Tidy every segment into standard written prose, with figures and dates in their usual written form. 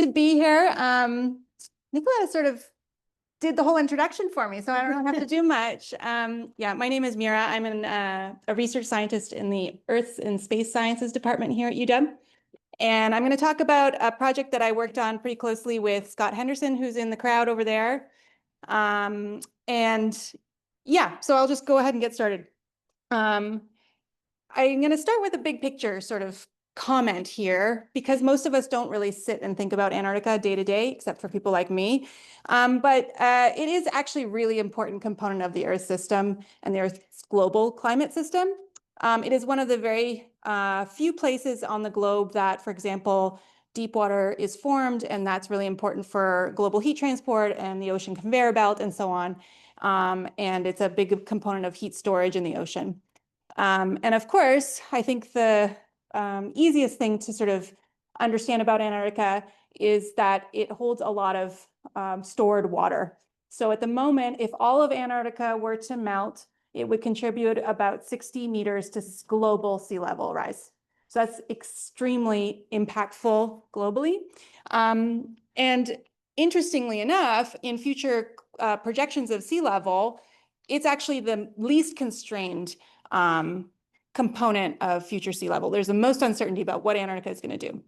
To be here. Nicola sort of did the whole introduction for me, so I don't have to do much. Yeah, my name is Mira. I'm a research scientist in the Earth and Space Sciences department here at UW. And I'm going to talk about a project that I worked on pretty closely with Scott Henderson, who's in the crowd over there. And yeah, so I'll just go ahead and get started. I'm going to start with a big picture sort of comment here, because most of us don't really sit and think about Antarctica day to day, except for people like me. But it is actually a really important component of the Earth system and the Earth's global climate system. It is one of the very few places on the globe that, for example, deep water is formed, and that's really important for global heat transport and the ocean conveyor belt and so on. And it's a big component of heat storage in the ocean. And of course, I think the easiest thing to sort of understand about Antarctica is that it holds a lot of stored water. So at the moment, if all of Antarctica were to melt, it would contribute about 60 meters to global sea level rise. So that's extremely impactful globally. And interestingly enough, in future projections of sea level, it's actually the least constrained component of future sea level. There's the most uncertainty about what Antarctica is going to do.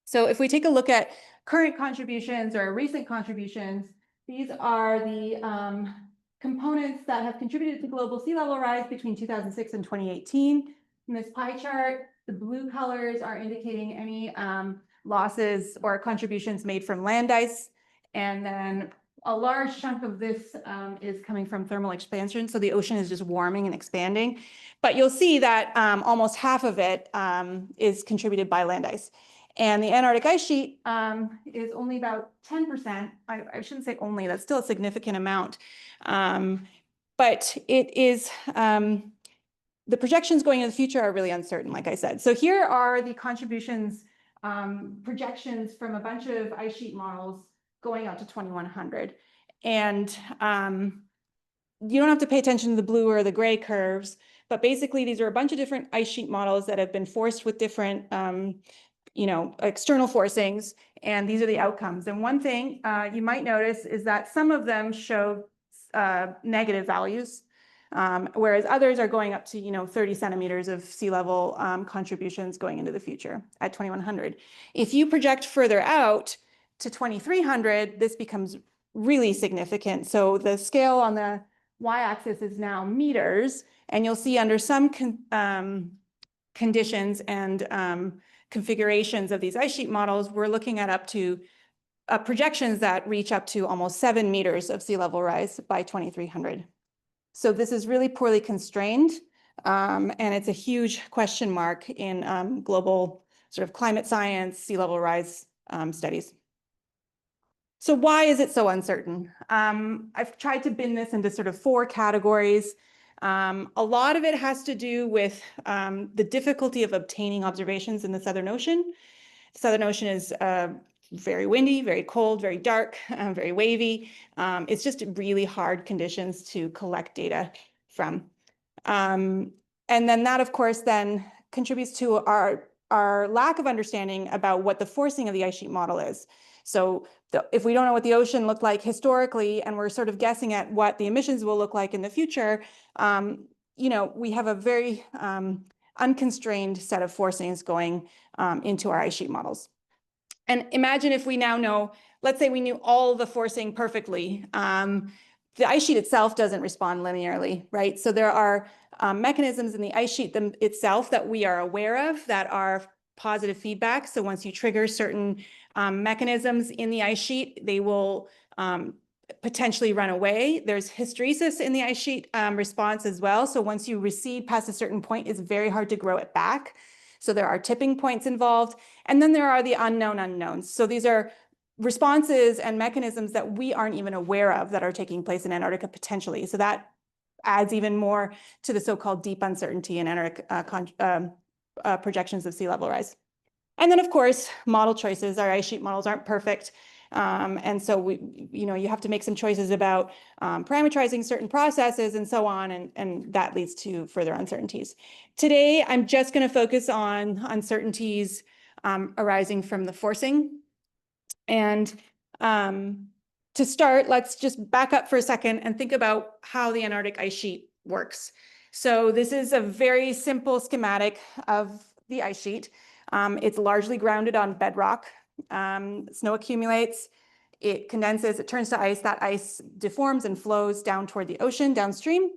So if we take a look at current contributions or recent contributions, these are the components that have contributed to global sea level rise between 2006 and 2018. In this pie chart, the blue colors are indicating any losses or contributions made from land ice. And then a large chunk of this is coming from thermal expansion. So the ocean is just warming and expanding. But you'll see that almost half of it is contributed by land ice. And the Antarctic ice sheet is only about 10%. I shouldn't say only, that's still a significant amount. But it is, the projections going into the future are really uncertain, like I said. So here are the contributions, projections from a bunch of ice sheet models going out to 2100. And you don't have to pay attention to the blue or the gray curves, but basically these are a bunch of different ice sheet models that have been forced with different external forcings, and these are the outcomes. And one thing you might notice is that some of them show negative values, whereas others are going up to 30 centimeters of sea level contributions going into the future at 2100. If you project further out to 2300, this becomes really significant. So the scale on the y-axis is now meters, and you'll see under some conditions and configurations of these ice sheet models, we're looking at up to projections that reach up to almost 7 meters of sea level rise by 2300. So this is really poorly constrained, and it's a huge question mark in global sort of climate science, sea level rise studies. So why is it so uncertain? I've tried to bin this into sort of 4 categories. A lot of it has to do with the difficulty of obtaining observations in the Southern Ocean. The Southern Ocean is very windy, very cold, very dark, very wavy. It's just really hard conditions to collect data from. And then that, of course, then contributes to our lack of understanding about what the forcing of the ice sheet model is. So if we don't know what the ocean looked like historically, and we're sort of guessing at what the emissions will look like in the future, we have a very unconstrained set of forcings going into our ice sheet models. And imagine if we now know, let's say we knew all the forcing perfectly. The ice sheet itself doesn't respond linearly, right? So there are mechanisms in the ice sheet itself that we are aware of that are positive feedback. So once you trigger certain mechanisms in the ice sheet, they will potentially run away. There's hysteresis in the ice sheet response as well. So once you recede past a certain point, it's very hard to grow it back. So there are tipping points involved. And then there are the unknown unknowns. So these are responses and mechanisms that we aren't even aware of that are taking place in Antarctica potentially. So that adds even more to the so-called deep uncertainty in Antarctic projections of sea level rise. And then, of course, model choices. Our ice sheet models aren't perfect. And so you have to make some choices about parameterizing certain processes and so on, and that leads to further uncertainties. Today, I'm just going to focus on uncertainties arising from the forcing And to start, let's just back up for a second and think about how the Antarctic ice sheet works. So this is a very simple schematic of the ice sheet. It's largely grounded on bedrock. Snow accumulates, it condenses, it turns to ice. That ice deforms and flows down toward the ocean downstream.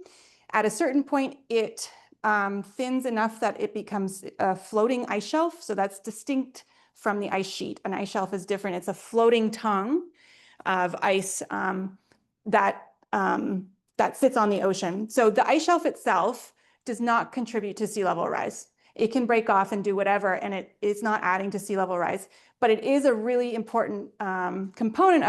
At a certain point, it thins enough that it becomes a floating ice shelf. So that's distinct from the ice sheet. An ice shelf is different. It's a floating tongue of ice that sits on the ocean. So the ice shelf itself does not contribute to sea level rise. It can break off and do whatever, and it is not adding to sea level rise. But it is a really important component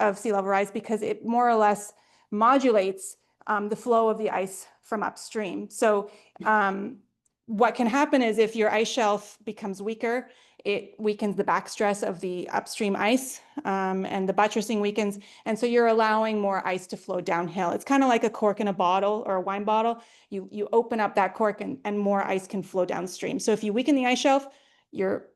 of sea level rise because it more or less modulates the flow of the ice from upstream. So what can happen is if your ice shelf becomes weaker, it weakens the backstress of the upstream ice and the buttressing weakens. And so you're allowing more ice to flow downhill. It's kind of like a cork in a bottle or a wine bottle. You open up that cork and more ice can flow downstream. So if you weaken the ice shelf, you're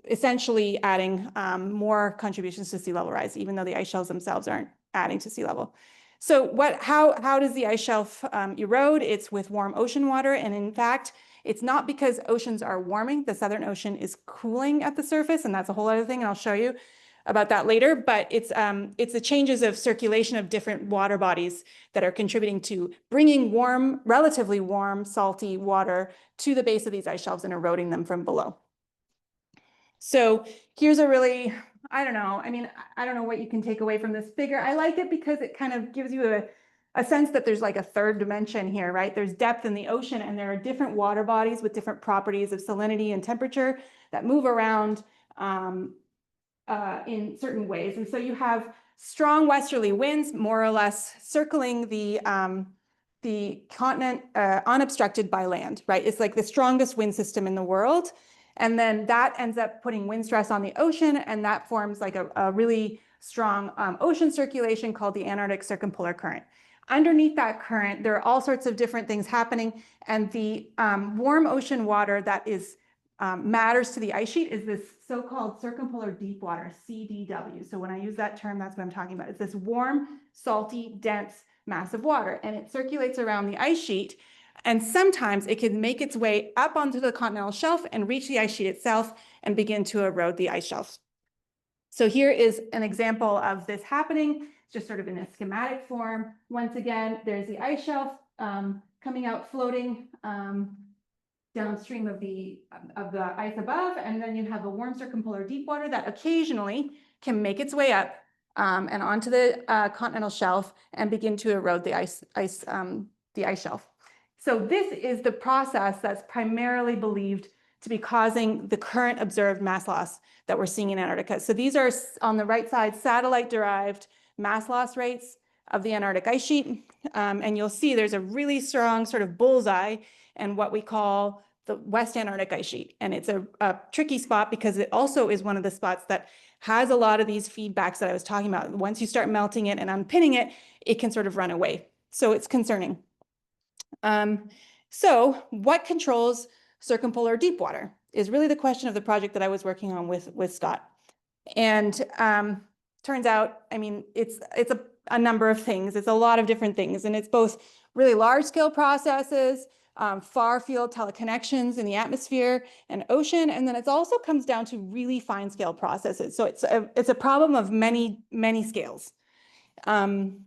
essentially adding more contributions to sea level rise, even though the ice shelves themselves aren't adding to sea level. So how does the ice shelf erode? It's with warm ocean water. And in fact, it's not because oceans are warming. The Southern Ocean is cooling at the surface, and that's a whole other thing, and I'll show you about that later. But it's the changes of circulation of different water bodies that are contributing to bringing warm, relatively warm, salty water to the base of these ice shelves and eroding them from below. So here's a really, I don't know what you can take away from this figure. I like it because it kind of gives you a sense that there's like a third dimension here, right? There's depth in the ocean, and there are different water bodies with different properties of salinity and temperature that move around in certain ways. And so you have strong westerly winds, more or less circling the continent unobstructed by land, right? It's like the strongest wind system in the world. And then that ends up putting wind stress on the ocean, and that forms like a really strong ocean circulation called the Antarctic circumpolar current. Underneath that current, there are all sorts of different things happening, and the warm ocean water that is matters to the ice sheet is this so-called circumpolar deep water, CDW. So when I use that term, that's what I'm talking about. It's this warm, salty, dense mass of water, and it circulates around the ice sheet. And sometimes it can make its way up onto the continental shelf and reach the ice sheet itself and begin to erode the ice shelf. So here is an example of this happening, just sort of in a schematic form. Once again, there's the ice shelf coming out, floating downstream of the ice above, and then you have a warm circumpolar deep water that occasionally can make its way up and onto the continental shelf and begin to erode the ice shelf. So this is the process that's primarily believed to be causing the current observed mass loss that we're seeing in Antarctica. So these are, on the right side, satellite-derived mass loss rates of the Antarctic ice sheet. And you'll see there's a really strong sort of bullseye and what we call the West Antarctic ice sheet. And it's a tricky spot because it also is one of the spots that has a lot of these feedbacks that I was talking about. Once you start melting it and unpinning it, it can sort of run away. So it's concerning. So what controls circumpolar deep water is really the question of the project that I was working on with Scott. And turns out, I mean, it's a number of things. It's a lot of different things. And it's both really large scale processes, far field teleconnections in the atmosphere and ocean. And then it also comes down to really fine scale processes. So it's a problem of many, many scales. And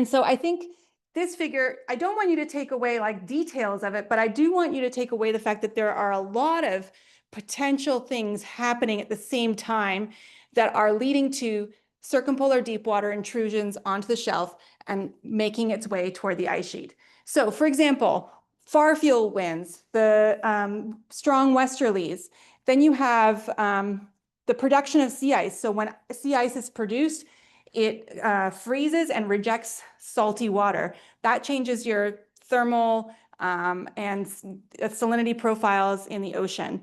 so I think this figure, I don't want you to take away like details of it, but I do want you to take away the fact that there are a lot of potential things happening at the same time that are leading to circumpolar deep water intrusions onto the shelf and making its way toward the ice sheet. So for example, far field winds, the strong westerlies, then you have the production of sea ice. So when sea ice is produced, it freezes and rejects salty water. That changes your thermal and salinity profiles in the ocean,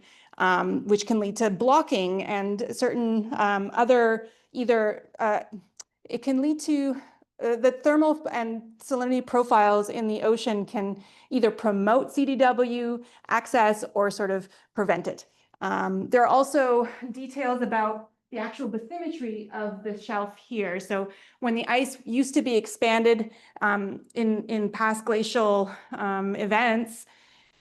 which can lead to blocking and certain other it can lead to the thermal and salinity profiles in the ocean can either promote CDW access or sort of prevent it. There are also details about the actual bathymetry of the shelf here. So when the ice used to be expanded in past glacial events,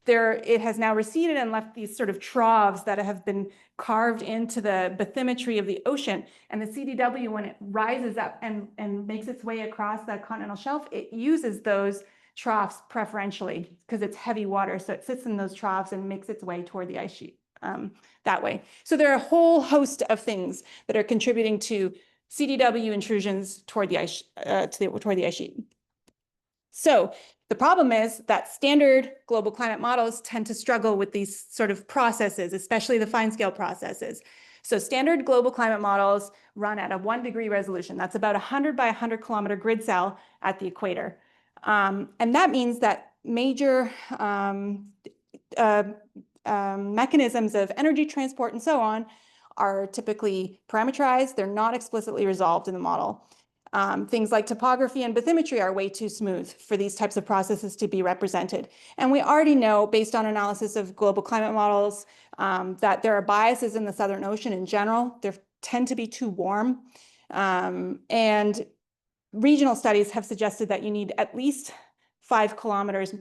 it has now receded and left these sort of troughs that have been carved into the bathymetry of the ocean. And the CDW, when it rises up and makes its way across the continental shelf, it uses those troughs preferentially because it's heavy water. So it sits in those troughs and makes its way toward the ice sheet that way. So there are a whole host of things that are contributing to CDW intrusions toward the ice, toward the ice sheet. So the problem is that standard global climate models tend to struggle with these sort of processes, especially the fine scale processes. So standard global climate models run at a 1 degree resolution. That's about 100 by 100 kilometer grid cell at the equator. And that means that major mechanisms of energy transport and so on are typically parameterized. They're not explicitly resolved in the model. Things like topography and bathymetry are way too smooth for these types of processes to be represented. And we already know, based on analysis of global climate models, that there are biases in the Southern Ocean in general. They tend to be too warm. And regional studies have suggested that you need at least 5 kilometers.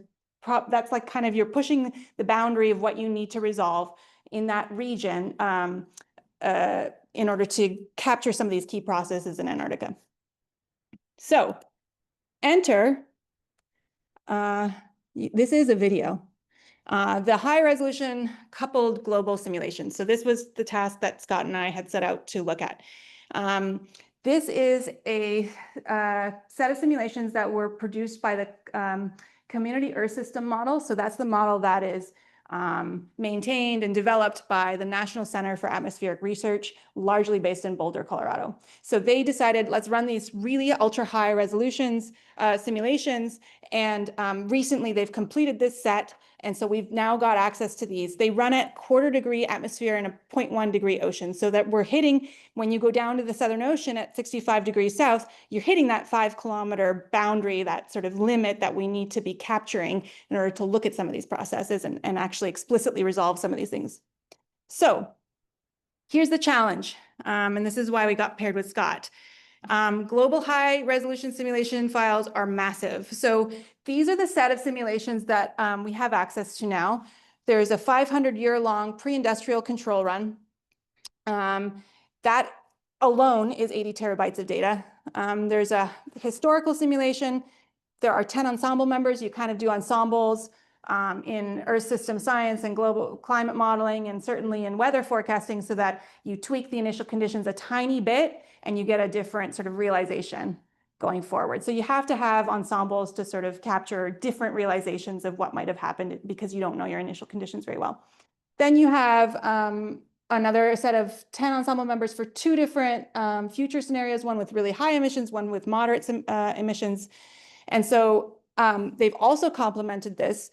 That's like kind of, you're pushing the boundary of what you need to resolve in that region in order to capture some of these key processes in Antarctica. So enter, this is a video, the high resolution coupled global simulation. So this was the task that Scott and I had set out to look at. This is a set of simulations that were produced by the Community Earth System model. So that's the model that is maintained and developed by the National Center for Atmospheric Research, largely based in Boulder, Colorado. So they decided, let's run these really ultra high resolutions simulations. And recently they've completed this set. And so we've now got access to these. They run at 1/4 degree atmosphere and a 0.1 degree ocean, so that we're hitting, when you go down to the Southern Ocean at 65 degrees south, you're hitting that 5 kilometer boundary, that sort of limit that we need to be capturing in order to look at some of these processes and actually explicitly resolve some of these things. So here's the challenge, and this is why we got paired with Scott. Global high resolution simulation files are massive. So these are the set of simulations that we have access to now. There's a 500-year-long pre-industrial control run. That alone is 80 terabytes of data. There's a historical simulation. There are 10 ensemble members. You kind of do ensembles in Earth system science and global climate modeling, and certainly in weather forecasting, so that you tweak the initial conditions a tiny bit and you get a different sort of realization going forward. So you have to have ensembles to sort of capture different realizations of what might have happened because you don't know your initial conditions very well. Then you have another set of 10 ensemble members for 2 different future scenarios, one with really high emissions, one with moderate emissions. And so they've also complemented this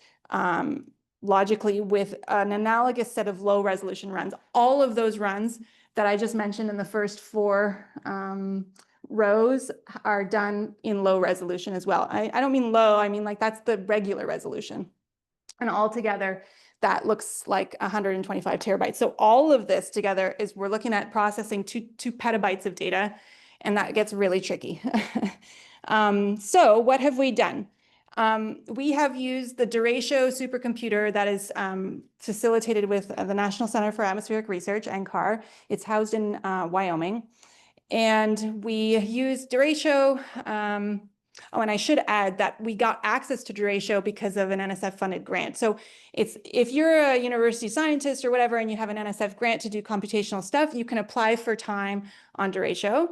logically with an analogous set of low resolution runs. All of those runs that I just mentioned in the first 4 rows are done in low resolution as well. I don't mean low, I mean like that's the regular resolution. And altogether, that looks like 125 terabytes. So all of this together is, we're looking at processing 2 petabytes of data, and that gets really tricky. So what have we done? We have used the Duratio supercomputer that is facilitated with the National Center for Atmospheric Research, NCAR. It's housed in Wyoming. And we used Duratio. Oh, and I should add that we got access to Duratio because of an NSF-funded grant. So if you're a university scientist or whatever, and you have an NSF grant to do computational stuff, you can apply for time on Duratio.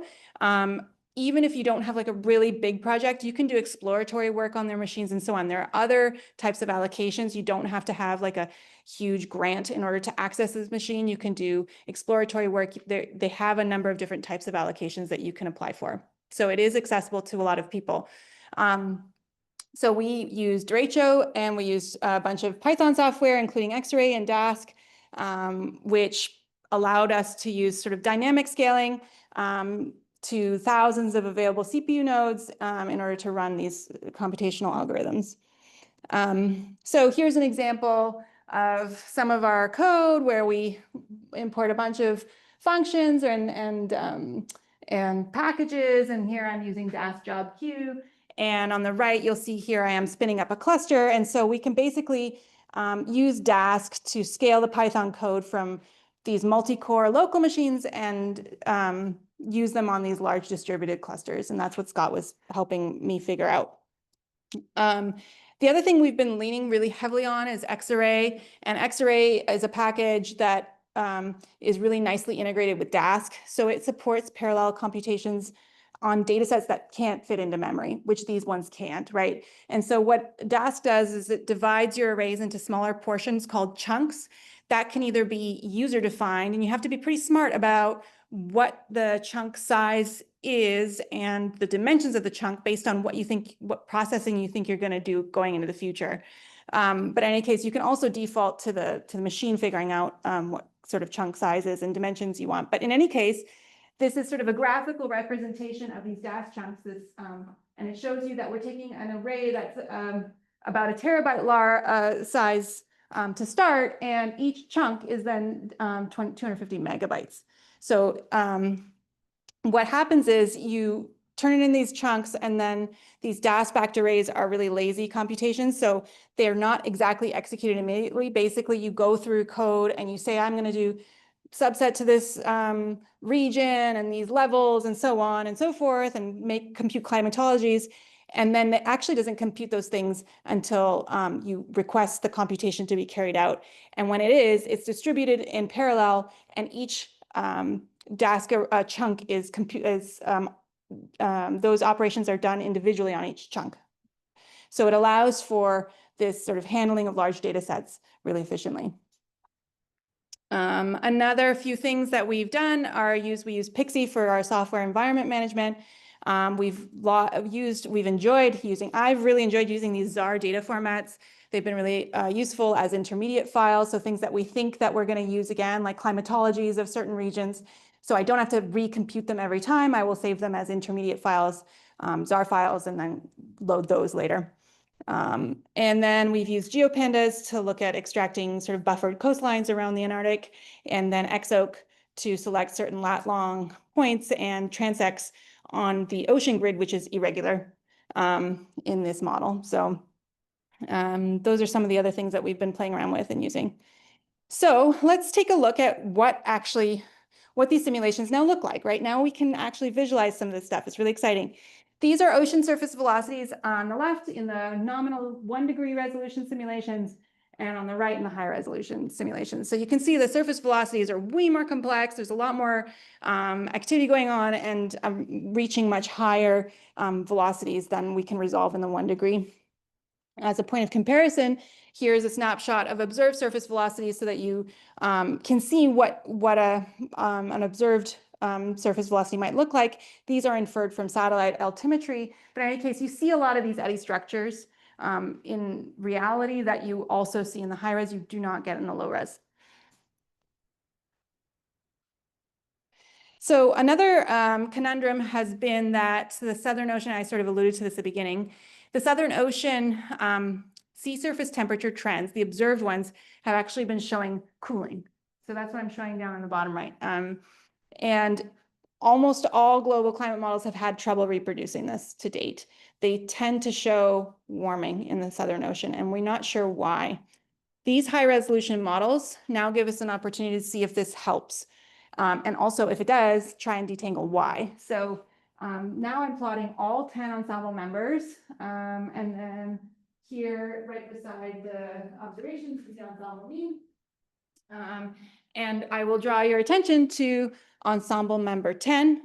Even if you don't have like a really big project, you can do exploratory work on their machines and so on. There are other types of allocations. You don't have to have like a huge grant in order to access this machine. You can do exploratory work. They have a number of different types of allocations that you can apply for. So it is accessible to a lot of people. So we used Duratio, and we used a bunch of Python software, including X-Ray and Dask, which allowed us to use sort of dynamic scaling to thousands of available CPU nodes in order to run these computational algorithms. So here's an example of some of our code where we import a bunch of functions and packages. And here I'm using dask job queue. And on the right, you'll see here I am spinning up a cluster. And so we can basically use Dask to scale the Python code from these multi-core local machines and use them on these large distributed clusters. And that's what Scott was helping me figure out. The other thing we've been leaning really heavily on is Xarray. And Xarray is a package that is really nicely integrated with Dask. So it supports parallel computations on data sets that can't fit into memory, which these ones can't, right? And so what Dask does is it divides your arrays into smaller portions called chunks that can either be user defined, and you have to be pretty smart about what the chunk size is and the dimensions of the chunk based on what processing you think you're going to do going into the future. But in any case, you can also default to the machine figuring out what sort of chunk sizes and dimensions you want. But in any case, this is sort of a graphical representation of these Dask chunks. And it shows you that we're taking an array that's about a terabyte size to start, and each chunk is then 250 megabytes. So what happens is you turn it in these chunks, and then these Dask-backed arrays are really lazy computations. So they're not exactly executed immediately. Basically, you go through code and you say, I'm going to do subset to this region and these levels and so on and so forth, and compute climatologies. And then it actually doesn't compute those things until you request the computation to be carried out. And when it is, it's distributed in parallel, and each Dask chunk is those operations are done individually on each chunk. So it allows for this sort of handling of large data sets really efficiently. Another few things that we've done are we use Pixie for our software environment management. I've really enjoyed using these ZAR data formats. They've been really useful as intermediate files. So things that we think that we're going to use again, like climatologies of certain regions. So I don't have to recompute them every time. I will save them as intermediate files, ZAR files, and then load those later. And then we've used GeoPandas to look at extracting sort of buffered coastlines around the Antarctic, and then XOAK to select certain lat-long points, and transects on the ocean grid, which is irregular in this model. So those are some of the other things that we've been playing around with and using. So let's take a look at what these simulations now look like. Right now we can actually visualize some of this stuff. It's really exciting. These are ocean surface velocities on the left in the nominal 1-degree resolution simulations, and on the right in the high resolution simulations. So you can see the surface velocities are way more complex. There's a lot more activity going on, and reaching much higher velocities than we can resolve in the 1-degree. As a point of comparison, here's a snapshot of observed surface velocities so that you can see what an observed surface velocity might look like. These are inferred from satellite altimetry, but in any case, you see a lot of these eddy structures in reality that you also see in the high res, you do not get in the low res. So another conundrum has been that the Southern Ocean, I sort of alluded to this at the beginning, the Southern Ocean sea surface temperature trends, the observed ones, have actually been showing cooling. So that's what I'm showing down on the bottom right. And almost all global climate models have had trouble reproducing this to date. They tend to show warming in the Southern Ocean, and we're not sure why. These high resolution models now give us an opportunity to see if this helps. And also, if it does, try and detangle why. So now I'm plotting all 10 ensemble members. And then here, right beside the observations, is the ensemble mean. And I will draw your attention to ensemble member 10,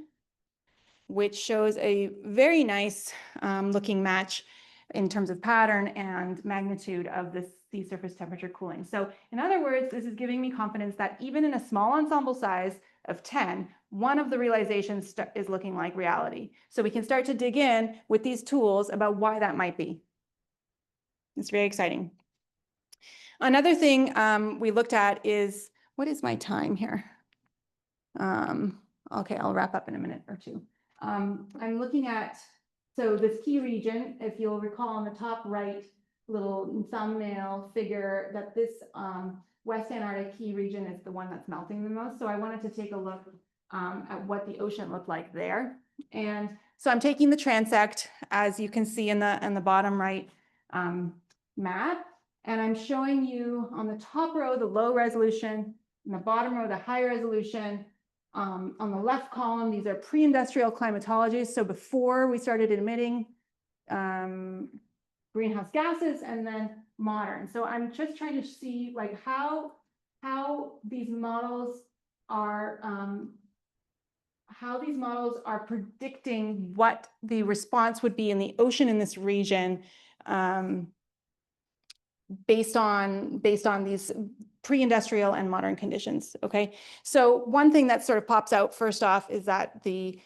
which shows a very nice looking match in terms of pattern and magnitude of this sea surface temperature cooling. So in other words, this is giving me confidence that even in a small ensemble size of 10, one of the realizations is looking like reality. So we can start to dig in with these tools about why that might be. It's very exciting. Another thing we looked at is, what is my time here? Okay, I'll wrap up in a minute or two. I'm looking at, so this key region, if you'll recall on the top right little thumbnail figure, that this West Antarctic key region is the one that's melting the most. So I wanted to take a look at what the ocean looked like there. And so I'm taking the transect, as you can see in the bottom right map, and I'm showing you on the top row the low resolution, in the bottom row the high resolution. On the left column, these are pre-industrial climatologies. So before we started emitting greenhouse gases, and then modern. So I'm just trying to see like how these models are predicting what the response would be in the ocean in this region based on these pre-industrial and modern conditions. Okay, so one thing that sort of pops out first off is that the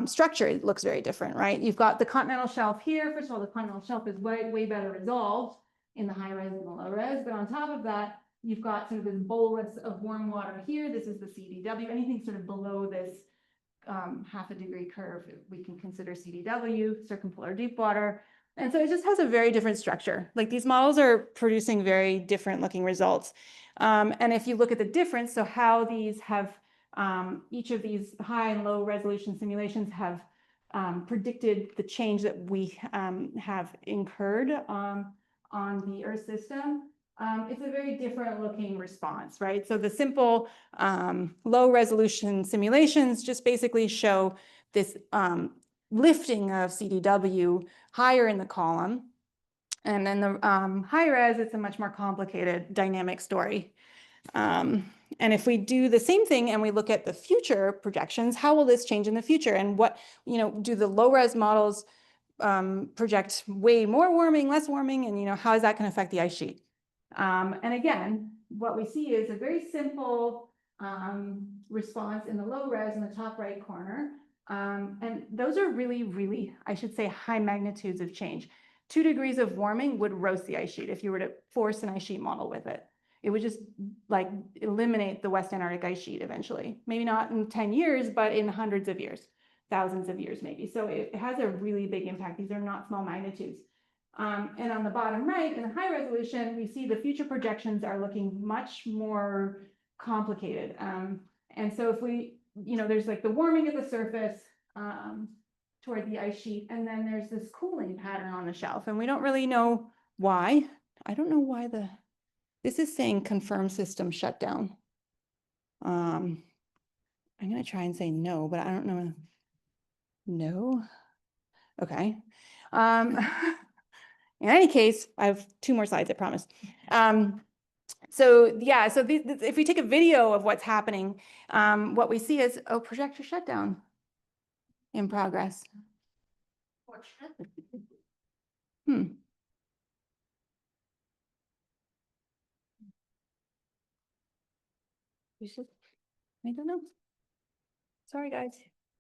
structure looks very different, right? You've got the continental shelf here. First of all, the continental shelf is way better resolved in the high res and the low res, but on top of that, you've got sort of this bolus of warm water here. This is the CDW. Anything sort of below this half a degree curve, we can consider CDW, circumpolar deep water. And so it just has a very different structure. Like these models are producing very different looking results. And if you look at the difference, so how these have, each of these high and low resolution simulations have predicted the change that we have incurred on the Earth system, it's a very different looking response, right? So the simple low resolution simulations just basically show this lifting of CDW higher in the column. And then the high res, it's a much more complicated dynamic story. And if we do the same thing and we look at the future projections, how will this change in the future? And what, do the low res models project way more warming, less warming? And, how is that going to affect the ice sheet? And again, what we see is a very simple response in the low res in the top right corner. And those are really, I should say, high magnitudes of change. 2 degrees of warming would roast the ice sheet if you were to force an ice sheet model with it. It would just like eliminate the West Antarctic ice sheet eventually. Maybe not in 10 years, but in hundreds of years, thousands of years maybe. So it has a really big impact. These are not small magnitudes. And on the bottom right, in the high resolution, we see the future projections are looking much more complicated. And so if we, there's like the warming at the surface toward the ice sheet, and then there's this cooling pattern on the shelf, and we don't really know why. I don't know why this is saying confirmed system shutdown. I'm going to try and say no, but I don't know. No. Okay. In any case, I have 2 more slides, I promise. So if we take a video of what's happening, what we see is, projector shutdown in progress. I don't know. Sorry, guys.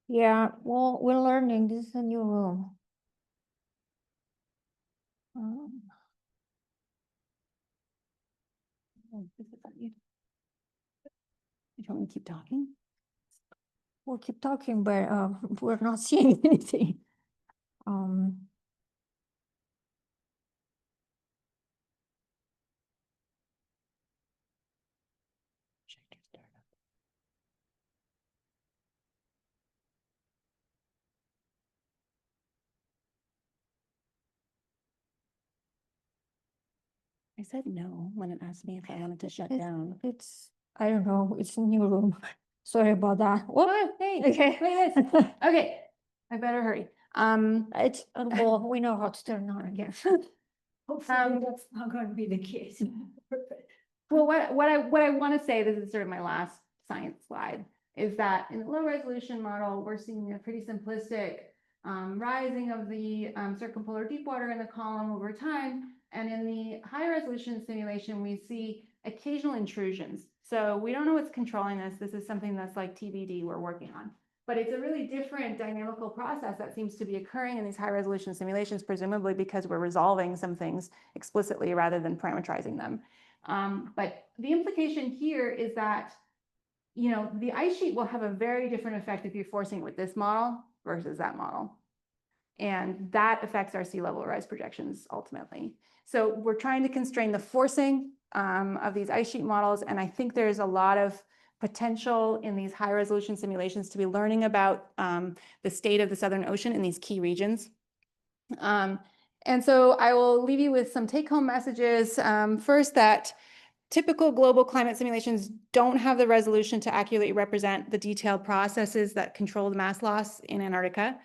Yeah, well, we're learning. This is a new room. You want me to keep talking? We'll keep talking, but we're not seeing anything. I said no when it asked me if I wanted to shut down. I don't know, it's a new room. Sorry about that. What? Hey, okay. Okay, I better hurry. Well, we know how to turn on again. Hopefully that's not going to be the case. Well, what I want to say, this is sort of my last science slide, is that in the low resolution model, we're seeing a pretty simplistic rising of the circumpolar deep water in the column over time. And in the high resolution simulation, we see occasional intrusions. So we don't know what's controlling this. This is something that's like TBD we're working on. But it's a really different dynamical process that seems to be occurring in these high resolution simulations, presumably because we're resolving some things explicitly rather than parametrizing them. But the implication here is that, the ice sheet will have a very different effect if you're forcing it with this model versus that model. And that affects our sea level rise projections ultimately. So we're trying to constrain the forcing of these ice sheet models. And I think there's a lot of potential in these high resolution simulations to be learning about the state of the Southern Ocean in these key regions. And so I will leave you with some take-home messages. First, that typical global climate simulations don't have the resolution to accurately represent the detailed processes that control the mass loss in Antarctica.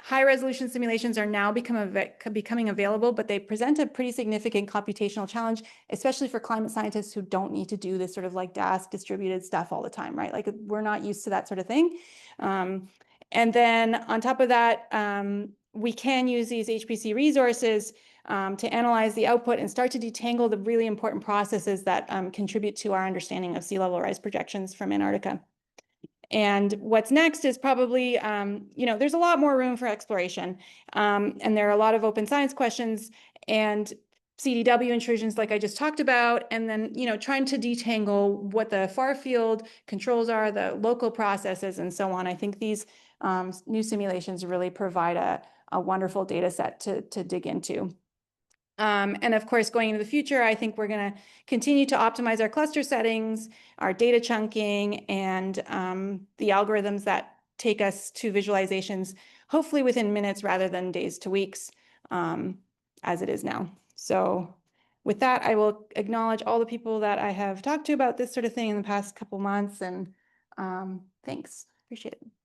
High resolution simulations are now becoming available, but they present a pretty significant computational challenge, especially for climate scientists who don't need to do this sort of like DASK distributed stuff all the time, right? Like we're not used to that sort of thing. And then on top of that, we can use these HPC resources to analyze the output and start to detangle the really important processes that contribute to our understanding of sea level rise projections from Antarctica. And what's next is probably, there's a lot more room for exploration. And there are a lot of open science questions and CDW intrusions like I just talked about, and then, trying to detangle what the far field controls are, the local processes, and so on. I think these new simulations really provide a wonderful data set to dig into. And of course, going into the future, I think we're going to continue to optimize our cluster settings, our data chunking, and the algorithms that take us to visualizations, hopefully within minutes rather than days to weeks, as it is now. So with that, I will acknowledge all the people that I have talked to about this sort of thing in the past couple months, and thanks. Appreciate it.